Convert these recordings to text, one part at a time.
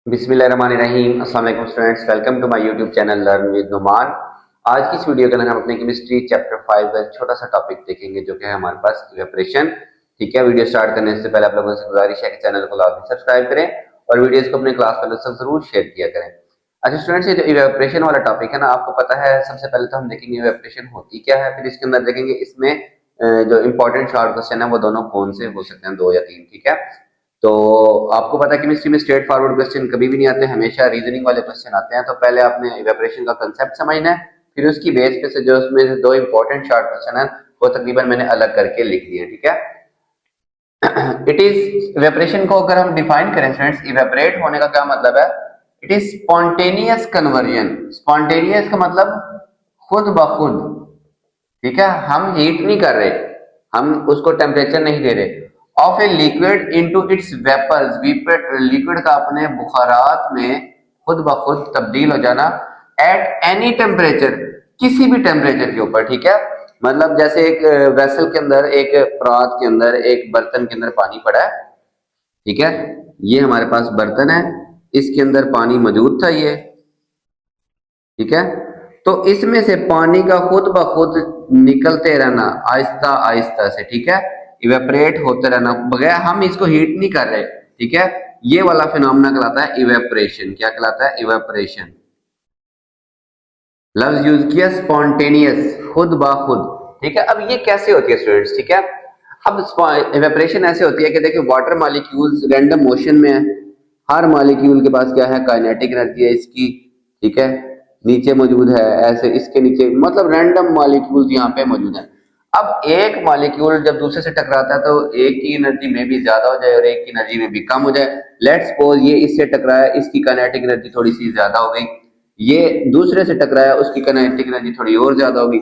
बिस्मिल्लाहिर्रहमानिर्रहीम। अस्सलाम वालेकुम students, welcome to my YouTube channel learn with Numan. आज की इस वीडियो के अंदर हम अपने केमिस्ट्री चैप्टर 5 का एक छोटा सा टॉपिक देखेंगे जो कि है हमारे पास इवेपोरेशन। ठीक है, वीडियो स्टार्ट करने से पहले आप लोगों से गुजारिश है कि चैनल को लाजमी सब्सक्राइब करें और वीडियोस को अपने क्लास वालों से जरूर शेयर किया करें। अच्छा स्टूडेंट्स, ये जो इवेपोरेशन वाला टॉपिक है ना, आपको पता है सबसे पहले तो हम देखेंगे इवेपोरेशन होती क्या है, फिर इसके अंदर देखेंगे इसमें जो इंपॉर्टेंट शॉर्ट क्वेश्चन है वो दोनों कौन से हो सकते हैं, दो या तीन। ठीक है, तो आपको पता है केमिस्ट्री में स्ट्रेट फॉरवर्ड क्वेश्चन कभी भी नहीं आते, हमेशा रीजनिंग वाले क्वेश्चन आते हैं। तो पहले आपने इवेपोरेशन का कंसेप्ट समझना है, फिर उसकी बेस पे से जो उसमें से दो इंपॉर्टेंट शॉर्ट क्वेश्चन है वो तकरीबन मैंने अलग करके लिख दिए। ठीक है, इट इज इवेपोरेशन को अगर हम डिफाइन करें फ्रेंड्स, इवेपोरेट होने का क्या मतलब है? It is spontaneous conversion. Spontaneous का मतलब खुद ब खुद। ठीक है, हम हीट नहीं कर रहे, हम उसको टेम्परेचर नहीं दे रहे। Of a liquid into its vapours, liquid का अपने बुखारात में खुद ब खुद तब्दील हो जाना एट एनी टेम्परेचर, किसी भी टेम्परेचर के ऊपर। ठीक है, मतलब जैसे एक वेसल के अंदर, एक परात के अंदर, एक बर्तन के अंदर पानी पड़ा है। ठीक है, ये हमारे पास बर्तन है, इसके अंदर पानी मौजूद था ये। ठीक है, तो इसमें से पानी का खुद ब खुद निकलते रहना आहिस्ता आहिस्ता से। ठीक है, इवेपरेट होते रहना बगैर, हम इसको हीट नहीं कर रहे। ठीक है, ये वाला फिनोमेना कहलाता है इवेपरेशन। क्या कहलाता है? इवेपरेशन। लफ्ज यूज किया स्पॉन्टेनियस, खुद ब खुद। ठीक है, अब ये कैसे होती है स्टूडेंट्स? ठीक है, अब इवेपरेशन ऐसे होती है कि देखिए वाटर मॉलिक्यूल्स रैंडम मोशन में है, हर मॉलिक्यूल के पास क्या है? काइनेटिक एनर्जी है इसकी। ठीक है, नीचे मौजूद है, ऐसे इसके नीचे, मतलब रैंडम मॉलिक्यूल्स यहाँ पे मौजूद है। अब एक मॉलिक्यूल जब दूसरे से टकराता है तो एक की एनर्जी में भी ज्यादा हो जाए और एक की एनर्जी में भी कम हो जाए। लेट्स सपोज ये इससे टकराया, इसकी काइनेटिक एनर्जी थोड़ी सी ज्यादा हो गई, ये दूसरे से टकराया, उसकी काइनेटिक एनर्जी थोड़ी और ज्यादा होगी।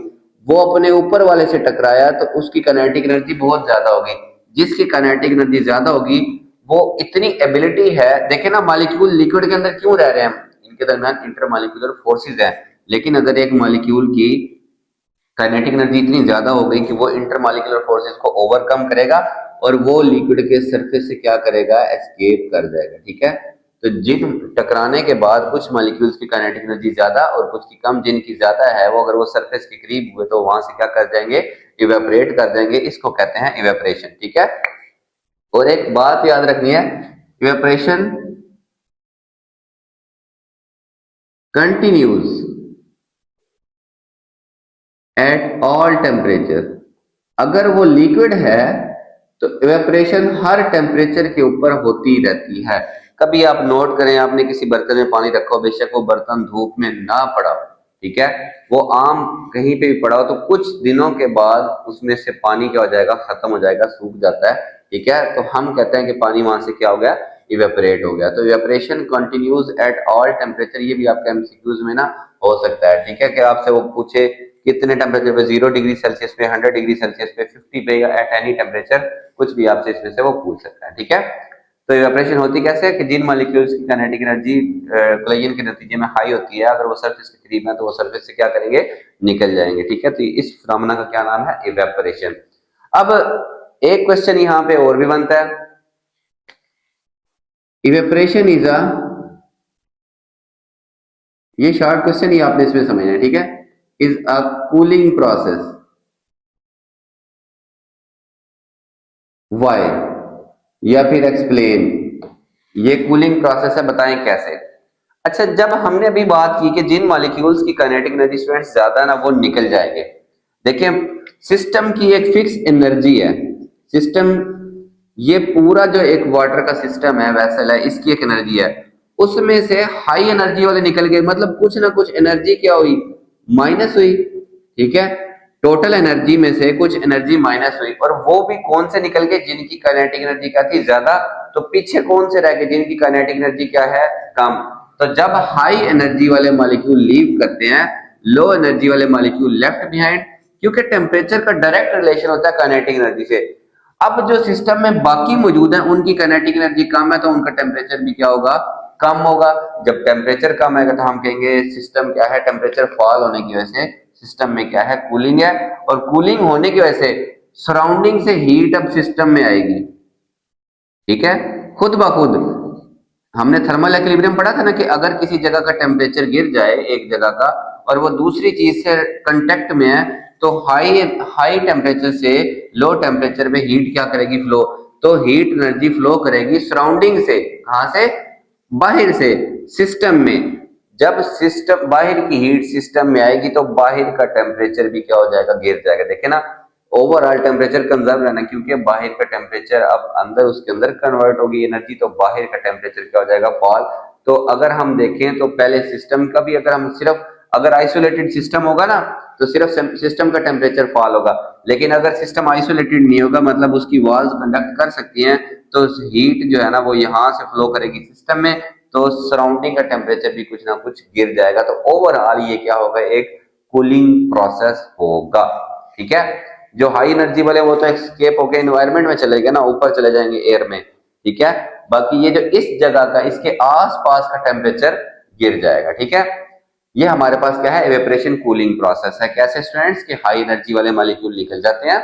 वो अपने ऊपर वाले से टकराया तो उसकी काइनेटिक एनर्जी बहुत ज्यादा होगी। जिसकी काइनेटिक एनर्जी ज्यादा होगी वो इतनी एबिलिटी है। देखे ना, मॉलिक्यूल लिक्विड के अंदर क्यों रह रहे हैं? इनके दरमियान इंटरमॉलिक्यूलर फोर्सेस है। लेकिन अगर एक मॉलिक्यूल की काइनेटिक एनर्जी इतनी ज्यादा हो गई कि वो इंटरमॉलिक्यूलर फोर्सेस को ओवरकम करेगा और वो लिक्विड के सरफेस से क्या करेगा? एस्केप कर जाएगा। ठीक है, तो जिन टकराने के बाद कुछ मॉलिक्यूल्स की काइनेटिक एनर्जी ज्यादा और कुछ की कम, जिनकी ज्यादा है वो अगर वो सरफेस के करीब हुए तो वहां से क्या कर जाएंगे? इवेपोरेट कर जाएंगे। इसको कहते हैं इवेपोरेशन। ठीक है, और एक बात याद रखनी है, evaporation continues at all temperature. अगर वो लिक्विड है तो इवेपोरेशन हर टेम्परेचर के ऊपर होती रहती है। कभी आप नोट करें, आपने किसी बर्तन में पानी रखा हो, बेशक वो बर्तन धूप में ना पड़ा हो, ठीक है, वो आम कहीं पे भी पड़ा हो, तो कुछ दिनों के बाद उसमें से पानी क्या हो जाएगा? खत्म हो जाएगा, सूख जाता है। ठीक है, तो हम कहते हैं कि पानी वहां से क्या हो गया? इवेपोरेट हो गया। तो evaporation continues at all temperature, ये भी आपके एमसीक्यूज में ना हो सकता है। ठीक है, कि आपसे वो पूछे कितने टेम्परेचर पे, 0 डिग्री सेल्सियस पे, 100 डिग्री सेल्सियस पे, 50 पे, या एट एनी टेम्परेचर, कुछ भी आपसे इसमें से वो पूछ सकता है। ठीक है, तो इवेपोरेशन होती कैसे है कि जिन मॉलिक्यूल्स की काइनेटिक एनर्जी कोलिजन के नतीजे में हाई होती है, अगर वो सरफेस के करीब है तो वो सरफेस से क्या करेंगे? निकल जाएंगे। ठीक है, तो इस फिनोमेना का क्या नाम है? इवेपोरेशन। अब एक क्वेश्चन यहाँ पे और भी बनता है, इवेपोरेशन इज अ, ये शॉर्ट क्वेश्चन ही आपने इसमें समझना है। ठीक है, is a cooling process. Why, या फिर एक्सप्लेन, ये कूलिंग प्रोसेस है, बताएं कैसे। अच्छा, जब हमने अभी बात की कि जिन मॉलिक्यूल्स की काइनेटिक एनर्जी स्टूडेंट्स ज्यादा है ना वो निकल जाएंगे। देखिए, सिस्टम की एक फिक्स एनर्जी है। सिस्टम, ये पूरा जो एक वाटर का सिस्टम है, वेसल है, इसकी एक एनर्जी है। उसमें से हाई एनर्जी वाले निकल गए, मतलब कुछ ना कुछ एनर्जी क्या हुई? माइनस हुई। ठीक है, टोटल एनर्जी में से कुछ एनर्जी माइनस हुई, और वो भी कौन से निकल गए? जिनकी काइनेटिक एनर्जी क्या थी? ज्यादा। तो पीछे कौन से रह गए? जिनकी काइनेटिक एनर्जी क्या है? कम। तो जब हाई एनर्जी वाले मॉलिक्यूल लीव करते हैं, लो एनर्जी वाले मॉलिक्यूल लेफ्ट बिहाइंड, क्योंकि टेम्परेचर का डायरेक्ट रिलेशन होता है काइनेटिक एनर्जी से। अब जो सिस्टम में बाकी मौजूद है उनकी काइनेटिक एनर्जी कम है, तो उनका टेम्परेचर भी क्या होगा? कम होगा। जब टेम्परेचर कम आएगा तो हम कहेंगे सिस्टम क्या है? टेम्परेचर फॉल होने की वजह से सिस्टम में क्या है? कूलिंग है। और कूलिंग होने की वजह से सराउंडिंग से हीट अब सिस्टम में आएगी। ठीक है, खुद ब खुद। हमने थर्मल इक्विलिब्रियम पढ़ा था ना कि अगर किसी जगह का टेम्परेचर गिर जाए एक जगह का और वो दूसरी चीज से कांटेक्ट में है, तो हाई हाई टेम्परेचर से लो टेम्परेचर में हीट क्या करेगी, फ्लो। तो हीट एनर्जी फ्लो करेगी सराउंडिंग से, कहां से, बाहर से, सिस्टम में। जब सिस्टम बाहर की हीट सिस्टम में आएगी तो बाहर का टेम्परेचर भी क्या हो जाएगा, गिर जाएगा। देखे ना, ओवरऑल टेम्परेचर कंजर्व रहना, क्योंकि बाहर का टेम्परेचर अब अंदर उसके अंदर कन्वर्ट होगी एनर्जी, तो बाहर का टेम्परेचर क्या हो जाएगा, फॉल। तो अगर हम देखें तो पहले सिस्टम का भी, अगर हम सिर्फ अगर आइसोलेटेड सिस्टम होगा ना तो सिर्फ सिस्टम का टेम्परेचर फॉल होगा। लेकिन अगर सिस्टम आइसोलेटेड नहीं होगा, मतलब उसकी वॉल्स कंडक्ट कर सकती हैं, तो हीट जो है ना वो यहां से फ्लो करेगी सिस्टम में, तो सराउंडिंग का टेम्परेचर भी कुछ ना कुछ गिर जाएगा। तो ओवरऑल ये क्या होगा, एक कूलिंग प्रोसेस होगा। ठीक है, जो हाई एनर्जी वाले वो तो एस्केप होकर एनवायरमेंट में चले गए ना, ऊपर चले जाएंगे एयर में। ठीक है, बाकी ये जो इस जगह का, इसके आसपास का टेम्परेचर गिर जाएगा। ठीक है, ये हमारे पास क्या है, एवेपोरेशन कूलिंग प्रोसेस है। कैसे स्टूडेंट्स, के हाई एनर्जी वाले मॉलिक्यूल निकल जाते हैं,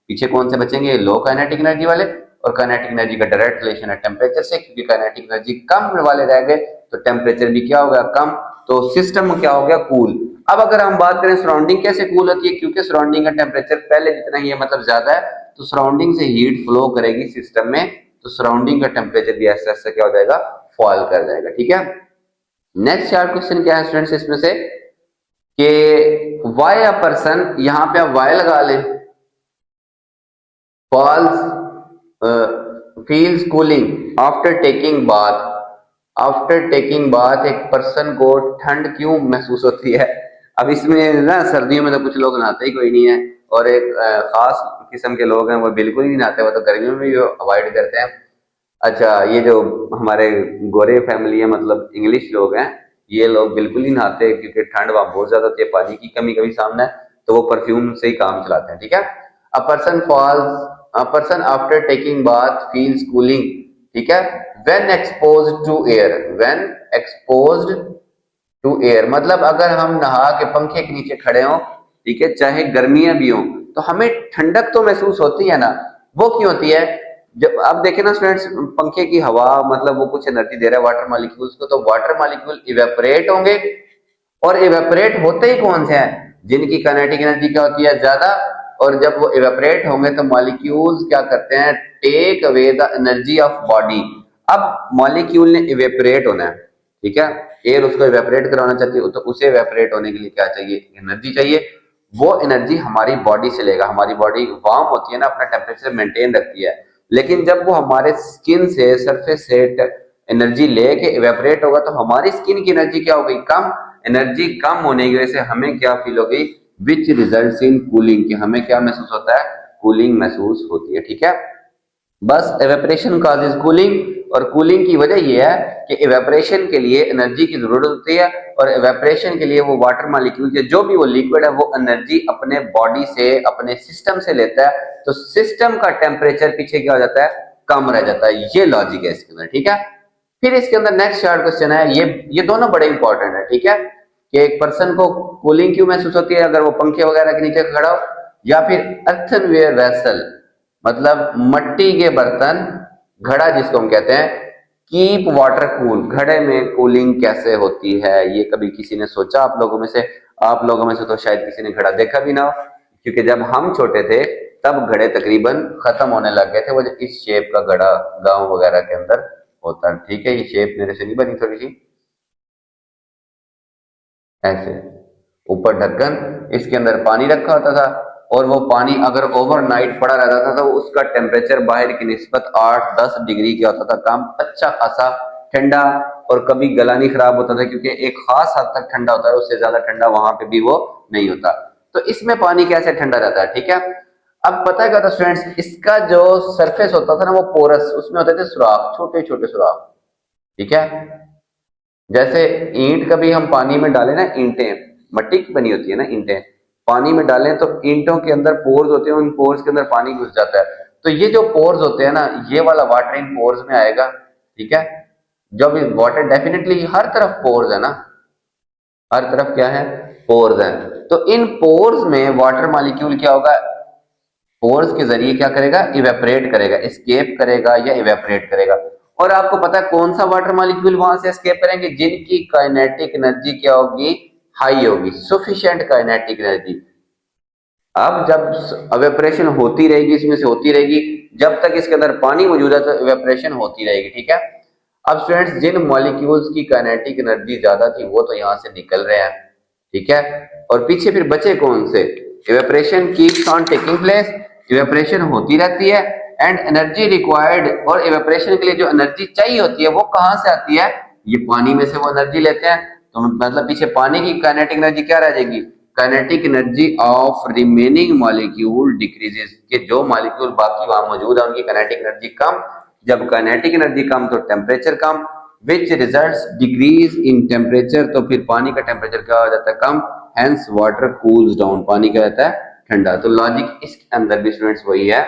पीछे कौन से बचेंगे, लो काइनेटिक एनर्जी वाले। और काइनेटिक एनर्जी का डायरेक्ट रिलेशन है टेम्परेचर से, क्योंकि काइनेटिक एनर्जी कम वाले रह गए तो टेम्परेचर भी क्या होगा, कम। तो सिस्टम क्या हो गया, कूल। अब अगर हम बात करें सराउंडिंग कैसे कूल होती है, क्योंकि सराउंडिंग का टेम्परेचर पहले जितना ही है, मतलब ज्यादा है, तो सराउंडिंग से हीट फ्लो करेगी सिस्टम में, तो सराउंडिंग का टेम्परेचर भी ऐसे ऐसे क्या हो जाएगा, फॉल कर जाएगा। ठीक है, नेक्स्ट चार क्वेश्चन क्या है स्टूडेंट्स इसमें से, कि वाई अ पर्सन, यहां पे आप वाई लगा लें, falls feels cooling after taking bath. After taking bath एक पर्सन को ठंड क्यों महसूस होती है। अब इसमें ना सर्दियों में तो कुछ लोग नहाते ही कोई नहीं है, और एक खास किस्म के लोग हैं वो बिल्कुल ही नहीं नहाते, वो तो गर्मियों में भी अवॉइड करते हैं। अच्छा, ये जो हमारे गोरे फैमिली है, मतलब इंग्लिश लोग हैं, ये लोग बिल्कुल ही नहाते, क्योंकि ठंड वहां बहुत ज्यादा होती है, पानी की कमी कभी सामने है, तो वो परफ्यूम से ही काम चलाते हैं। ठीक है, a person falls, a person after taking bath feels cooling. ठीक है, when exposed to air, when exposed to air, मतलब अगर हम नहा के पंखे के नीचे खड़े हों, ठीक है, चाहे गर्मियां भी हों, तो हमें ठंडक तो महसूस होती है ना। वो क्यों होती है, जब आप देखें ना स्टूडेंट्स, पंखे की हवा मतलब वो कुछ एनर्जी दे रहा है वाटर मॉलिक्यूल्स को, तो वाटर मॉलिक्यूल इवेपोरेट होंगे, और इवेपोरेट होते ही कौन से हैं, जिनकी काइनेटिक एनर्जी क्या होती है, ज्यादा। और जब वो इवेपोरेट होंगे तो मॉलिक्यूल्स क्या करते हैं, take away the energy of body. अब मॉलिक्यूल ने इवेपोरेट होना है, ठीक है, एयर उसको इवेपोरेट कराना चाहती है, तो उसे इवेपोरेट होने के लिए क्या चाहिए, एनर्जी चाहिए। वो एनर्जी हमारी बॉडी से लेगा, हमारी बॉडी वार्म होती है ना, अपना टेम्परेचर मेंटेन रखती है। लेकिन जब वो हमारे स्किन से, सरफेस से एनर्जी लेके इवेपोरेट होगा, तो हमारी स्किन की एनर्जी क्या हो गई, कम। एनर्जी कम होने की वजह से हमें क्या फील हो गई, विच रिजल्ट्स इन कूलिंग, कि हमें क्या महसूस होता है, कूलिंग महसूस होती है। ठीक है, बस एवेपोरेशन कॉजेज कूलिंग, और कूलिंग की वजह यह है कि एवेपोरेशन के लिए एनर्जी की जरूरत होती है, और एवेपोरेशन के लिए वो वाटर मॉलिक्यूल के जो भी वो लिक्विड है वो एनर्जी अपने बॉडी से, अपने सिस्टम से लेता है, तो सिस्टम का टेम्परेचर पीछे क्या हो जाता है, कम रह जाता है। ये लॉजिक है इसके अंदर। ठीक है, फिर इसके अंदर नेक्स्ट शार्ट क्वेश्चन है, ये दोनों बड़े इंपॉर्टेंट है। ठीक है, कि एक पर्सन को कूलिंग क्यों महसूस होती है, अगर वो पंखे वगैरह के नीचे खड़ा हो, या फिर अर्थनवेयर वेसल, मतलब मट्टी के बर्तन, घड़ा जिसको हम कहते हैं, कीप वाटर कूल, घड़े में कूलिंग कैसे होती है, ये कभी किसी ने सोचा आप लोगों में से, आप लोगों में से तो शायद किसी ने घड़ा देखा भी ना हो, क्योंकि जब हम छोटे थे तब घड़े तकरीबन खत्म होने लग गए थे, वो जो इस शेप का घड़ा गांव वगैरह के अंदर होता है। ठीक है, ये शेप मेरे से नहीं बनी, थोड़ी सी ऐसे, ऊपर ढक्कन, इसके अंदर पानी रखा होता था, और वो पानी अगर ओवरनाइट पड़ा रहता था तो उसका टेम्परेचर बाहर की निस्बत 8-10 डिग्री का होता था, कम, अच्छा खासा ठंडा, और कभी गला नहीं खराब होता था, क्योंकि एक खास हद तक ठंडा होता है, उससे ज्यादा ठंडा वहां पे भी वो नहीं होता। तो इसमें पानी कैसे ठंडा रहता है। ठीक है, अब पता है क्या था स्टूडेंट्स, इसका जो सरफेस होता था ना वो पोरस, उसमें होते थे सुराख, छोटे छोटे सुराख। ठीक है, जैसे ईंट कभी हम पानी में डालें ना, ईंटें मट्टी की बनी होती है ना, ईंटें पानी में डालें तो ईंटों के अंदर पोर्स होते हैं, उन पोर्स के अंदर पानी घुस जाता है, तो ये जो पोर्स होते हैं ना, ये वाला वाटर इन पोर्स में आएगा। ठीक है, जब वाटर डेफिनेटली हर तरफ पोर्स है ना, हर तरफ क्या है, पोर्स है, तो इन पोर्स में वाटर मॉलिक्यूल क्या होगा, पोर्स के जरिए क्या करेगा, इवेपोरेट करेगा, एस्केप करेगा या इवेपोरेट करेगा। और आपको पता है कौन सा वाटर मॉलिक्यूल वहां से एस्केप करेंगे, जिनकी काइनेटिक एनर्जी क्या होगी, हाई होगी, सफिशिएंट काइनेटिक एनर्जी। अब जब इवेपोरेशन होती रहेगी, इसमें से होती रहेगी, जब तक इसके अंदर पानी मौजूद है तो इवेपोरेशन होती रहेगी, ठीक है। अब स्टूडेंट्स, जिन मॉलिक्यूल्स की काइनेटिक एनर्जी ज्यादा थी वो तो यहाँ से निकल रहे हैं, ठीक है, और पीछे फिर बचे कौन से, evaporation keeps on taking place, evaporation होती रहती है, एंड एनर्जी रिक्वायर्ड, और इवेपोरेशन के लिए जो एनर्जी चाहिए होती है वो कहाँ से आती है, ये पानी में से वो एनर्जी लेते हैं। तो मतलब पीछे पानी की काइनेटिक एनर्जी क्या रह जाएगी, kinetic energy of remaining molecule decreases, कि जो मॉलिक्यूल बाकी वहां मौजूद है उनकी काइनेटिक एनर्जी कम, जब काइनेटिक एनर्जी कम तो temperature come, which results decrease in temperature, तो फिर पानी का टेम्परेचर क्या हो जाता है, कम, हेंस वाटर कूल्स डाउन, पानी क्या रहता है, ठंडा। तो लॉजिक इसके अंदर भी स्टूडेंट्स वही है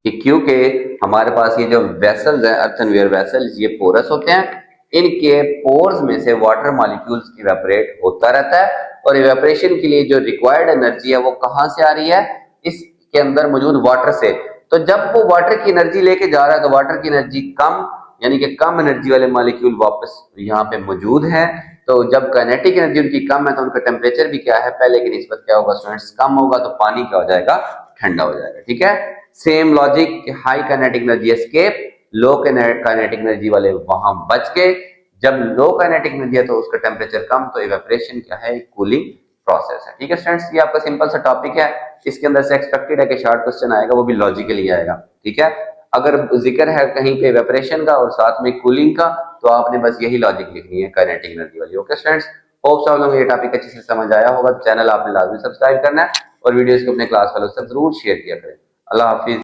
कि क्योंकि हमारे पास ये जो वेसल्स हैं, अर्थनवेयर वेसल्स, ये पोरस होते हैं, इनके पोर्स में से वाटर मॉलिक्यूल्स इवेपोरेट होता रहता है, और इवेपोरेशन के लिए जो रिक्वायर्ड एनर्जी है वो कहाँ से आ रही है, इसके अंदर मौजूद वाटर से। तो जब वो वाटर की एनर्जी लेके जा रहा है तो वाटर की एनर्जी कम, यानी कि कम एनर्जी वाले मॉलिक्यूल वापस यहाँ पे मौजूद हैं। तो जब काइनेटिक एनर्जी उनकी कम है तो उनका टेम्परेचर भी क्या है, पहले की निस्बत क्या होगा स्टूडेंट्स, कम होगा, तो पानी क्या हो जाएगा, ठंडा हो जाएगा, ठीक है। Same logic, high kinetic energy escape, low kinetic energy वाले वहां बच गए। जब लो काइनेटिक एनर्जी है तो उसका टेम्परेचर कम, तो इवेपोरेशन क्या है, कूलिंग प्रोसेस है, ठीक है स्टूडेंट्स। ये आपका सिंपल सा टॉपिक है, इसके अंदर से एक्सपेक्टेड है कि शॉर्ट क्वेश्चन आएगा, वो भी लॉजिकली आएगा, ठीक है। अगर जिक्र है कहीं पे इवेपोरेशन का और साथ में कूलिंग का, तो आपने बस यही लॉजिक लिखनी है, काइनेटिक एनर्जी वाली, ओके स्टूडेंट्स। होप सब लोगों को ये टॉपिक अच्छे से समझ आया होगा। चैनल आपने लाजमी सब्सक्राइब करना है और वीडियोस को अपने क्लास वालों से जरूर शेयर किया करें। अल्लाह हाफिज।